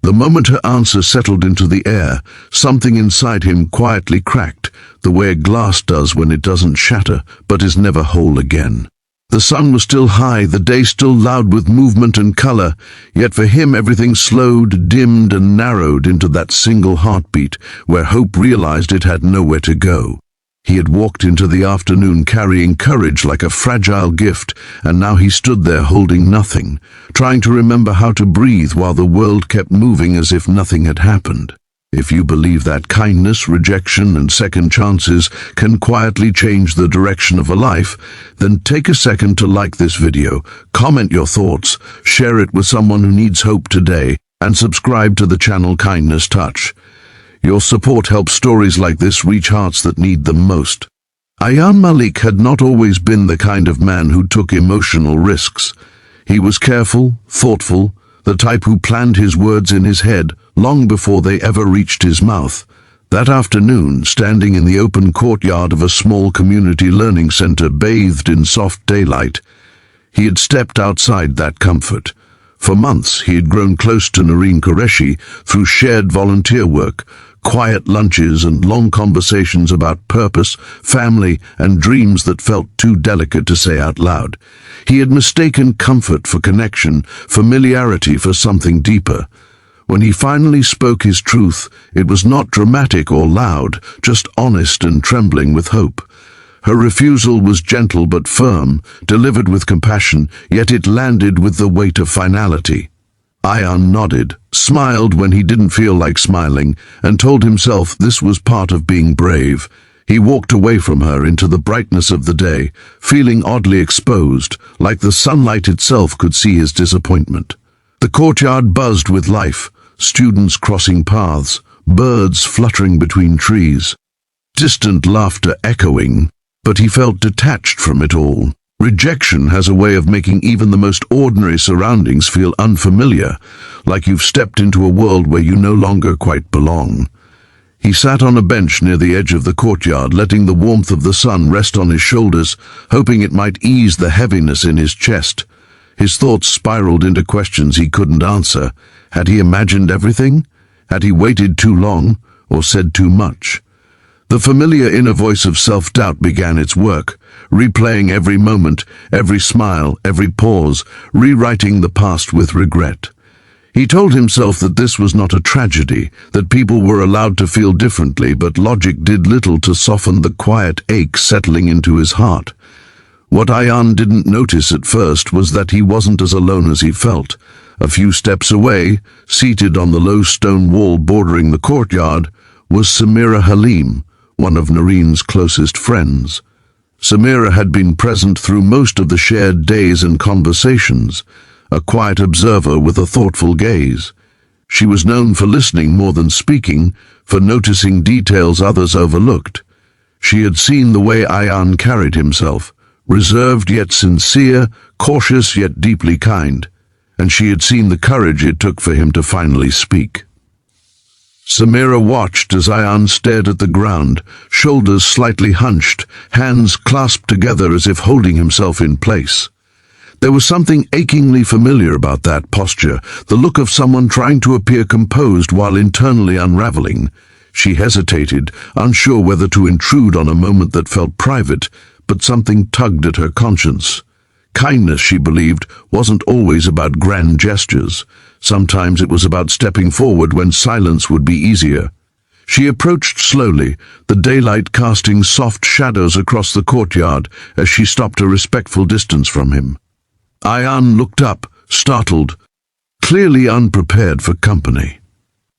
The moment her answer settled into the air, something inside him quietly cracked, the way a glass does when it doesn't shatter, but is never whole again. The sun was still high, the day still loud with movement and color, yet for him everything slowed, dimmed, and narrowed into that single heartbeat, where hope realized it had nowhere to go. He had walked into the afternoon carrying courage like a fragile gift, and now he stood there holding nothing, trying to remember how to breathe while the world kept moving as if nothing had happened. If you believe that kindness, rejection, and second chances can quietly change the direction of a life, then take a second to like this video, comment your thoughts, share it with someone who needs hope today, and subscribe to the channel Kindness Touch. Your support helps stories like this reach hearts that need them most. Ayan Malik had not always been the kind of man who took emotional risks. He was careful, thoughtful, the type who planned his words in his head long before they ever reached his mouth. That afternoon, standing in the open courtyard of a small community learning center bathed in soft daylight, he had stepped outside that comfort. For months, he had grown close to Noreen Qureshi through shared volunteer work, quiet lunches, and long conversations about purpose, family, and dreams that felt too delicate to say out loud. He had mistaken comfort for connection, familiarity for something deeper. When he finally spoke his truth, it was not dramatic or loud, just honest and trembling with hope. Her refusal was gentle but firm, delivered with compassion, yet it landed with the weight of finality. Ayan nodded, smiled when he didn't feel like smiling, and told himself this was part of being brave. He walked away from her into the brightness of the day, feeling oddly exposed, like the sunlight itself could see his disappointment. The courtyard buzzed with life, students crossing paths, birds fluttering between trees, distant laughter echoing, but he felt detached from it all. Rejection has a way of making even the most ordinary surroundings feel unfamiliar, like you've stepped into a world where you no longer quite belong. He sat on a bench near the edge of the courtyard, letting the warmth of the sun rest on his shoulders, hoping it might ease the heaviness in his chest. His thoughts spiraled into questions he couldn't answer. Had he imagined everything? Had he waited too long, or said too much? The familiar inner voice of self-doubt began its work, replaying every moment, every smile, every pause, rewriting the past with regret. He told himself that this was not a tragedy, that people were allowed to feel differently, but logic did little to soften the quiet ache settling into his heart. What Ayan didn't notice at first was that he wasn't as alone as he felt. A few steps away, seated on the low stone wall bordering the courtyard, was Samira Halim, one of Noreen's closest friends. Samira had been present through most of the shared days and conversations, a quiet observer with a thoughtful gaze. She was known for listening more than speaking, for noticing details others overlooked. She had seen the way Ayan carried himself, reserved yet sincere, cautious yet deeply kind, and she had seen the courage it took for him to finally speak. Samira watched as Ayan stared at the ground, shoulders slightly hunched, hands clasped together as if holding himself in place. There was something achingly familiar about that posture, the look of someone trying to appear composed while internally unraveling. She hesitated, unsure whether to intrude on a moment that felt private, but something tugged at her conscience. Kindness, she believed, wasn't always about grand gestures. Sometimes it was about stepping forward when silence would be easier. She approached slowly, the daylight casting soft shadows across the courtyard as she stopped a respectful distance from him. Ayan looked up, startled, clearly unprepared for company.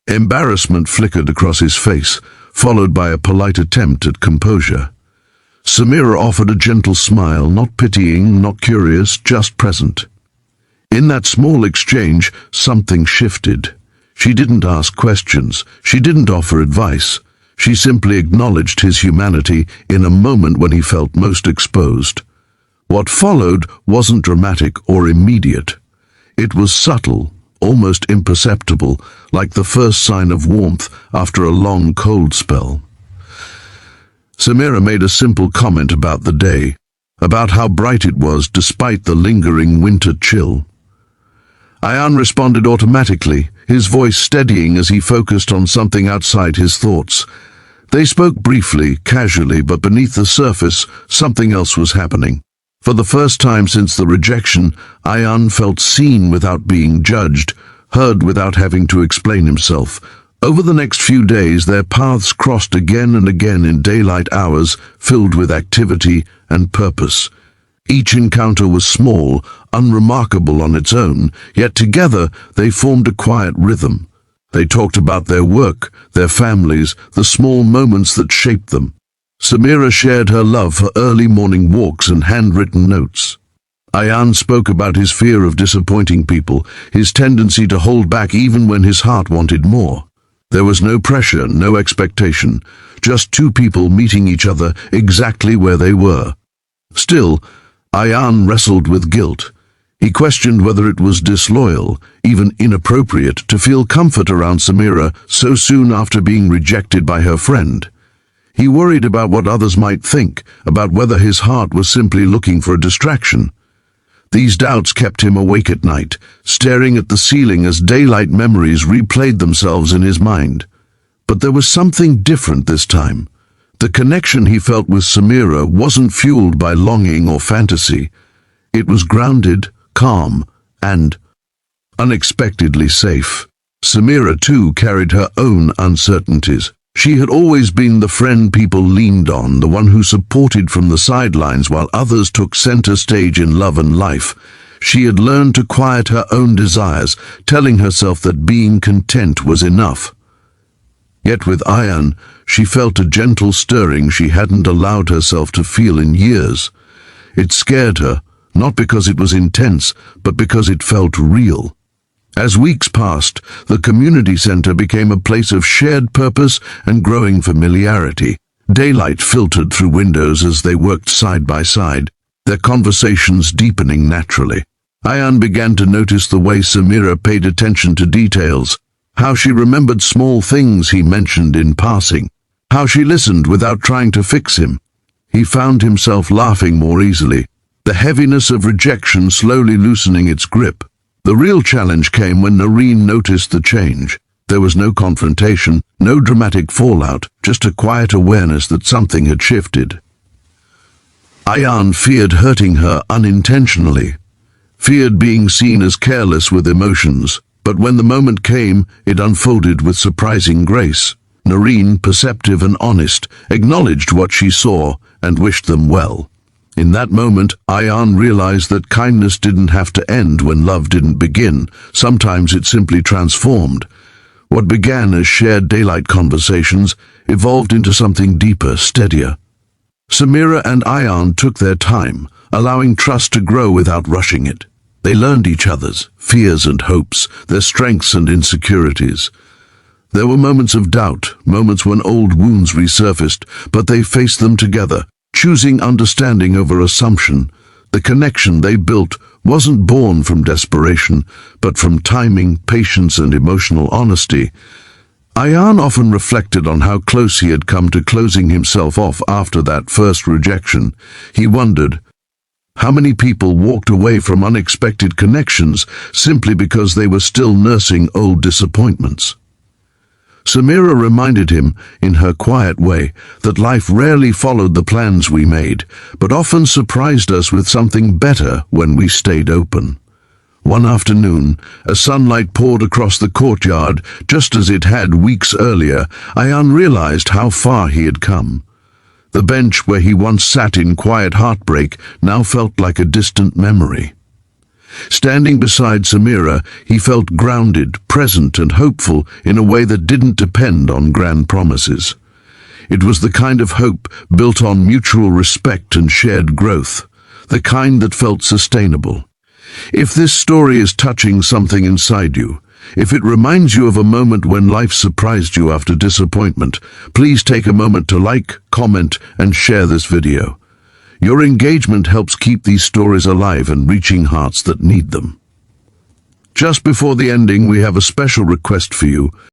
Embarrassment flickered across his face, followed by a polite attempt at composure. Samira offered a gentle smile, not pitying, not curious, just present. In that small exchange, something shifted. She didn't ask questions. She didn't offer advice. She simply acknowledged his humanity in a moment when he felt most exposed. What followed wasn't dramatic or immediate. It was subtle, almost imperceptible, like the first sign of warmth after a long cold spell. Samira made a simple comment about the day, about how bright it was despite the lingering winter chill. Ayan responded automatically, his voice steadying as he focused on something outside his thoughts. They spoke briefly, casually, but beneath the surface, something else was happening. For the first time since the rejection, Ayan felt seen without being judged, heard without having to explain himself. Over the next few days, their paths crossed again and again in daylight hours filled with activity and purpose. Each encounter was small, unremarkable on its own, yet together they formed a quiet rhythm. They talked about their work, their families, the small moments that shaped them. Samira shared her love for early morning walks and handwritten notes. Ayan spoke about his fear of disappointing people, his tendency to hold back even when his heart wanted more. There was no pressure, no expectation, just two people meeting each other exactly where they were. Still, Ayan wrestled with guilt. He questioned whether it was disloyal, even inappropriate, to feel comfort around Samira so soon after being rejected by her friend. He worried about what others might think, about whether his heart was simply looking for a distraction. These doubts kept him awake at night, staring at the ceiling as daylight memories replayed themselves in his mind. But there was something different this time. The connection he felt with Samira wasn't fueled by longing or fantasy. It was grounded, calm, and unexpectedly safe. Samira, too, carried her own uncertainties. She had always been the friend people leaned on, the one who supported from the sidelines while others took center stage in love and life. She had learned to quiet her own desires, telling herself that being content was enough. Yet with Ayan, she felt a gentle stirring she hadn't allowed herself to feel in years. It scared her, not because it was intense, but because it felt real. As weeks passed, the community center became a place of shared purpose and growing familiarity. Daylight filtered through windows as they worked side by side, their conversations deepening naturally. Ayan began to notice the way Samira paid attention to details, how she remembered small things he mentioned in passing, how she listened without trying to fix him. He found himself laughing more easily, the heaviness of rejection slowly loosening its grip. The real challenge came when Noreen noticed the change. There was no confrontation, no dramatic fallout, just a quiet awareness that something had shifted. Ayan feared hurting her unintentionally, feared being seen as careless with emotions, but when the moment came, it unfolded with surprising grace. Noreen, perceptive and honest, acknowledged what she saw and wished them well. In that moment, Ayan realized that kindness didn't have to end when love didn't begin. Sometimes it simply transformed. What began as shared daylight conversations evolved into something deeper, steadier. Samira and Ayan took their time, allowing trust to grow without rushing it. They learned each other's fears and hopes, their strengths and insecurities. There were moments of doubt, moments when old wounds resurfaced, but they faced them together, choosing understanding over assumption. The connection they built wasn't born from desperation, but from timing, patience, and emotional honesty. Ayan often reflected on how close he had come to closing himself off after that first rejection. He wondered, how many people walked away from unexpected connections simply because they were still nursing old disappointments? Samira reminded him, in her quiet way, that life rarely followed the plans we made, but often surprised us with something better when we stayed open. One afternoon, as sunlight poured across the courtyard, just as it had weeks earlier, Ayan realized how far he had come. The bench where he once sat in quiet heartbreak now felt like a distant memory. Standing beside Samira, he felt grounded, present, and hopeful in a way that didn't depend on grand promises. It was the kind of hope built on mutual respect and shared growth, the kind that felt sustainable. If this story is touching something inside you, if it reminds you of a moment when life surprised you after disappointment, please take a moment to like, comment, and share this video. Your engagement helps keep these stories alive and reaching hearts that need them. Just before the ending, we have a special request for you.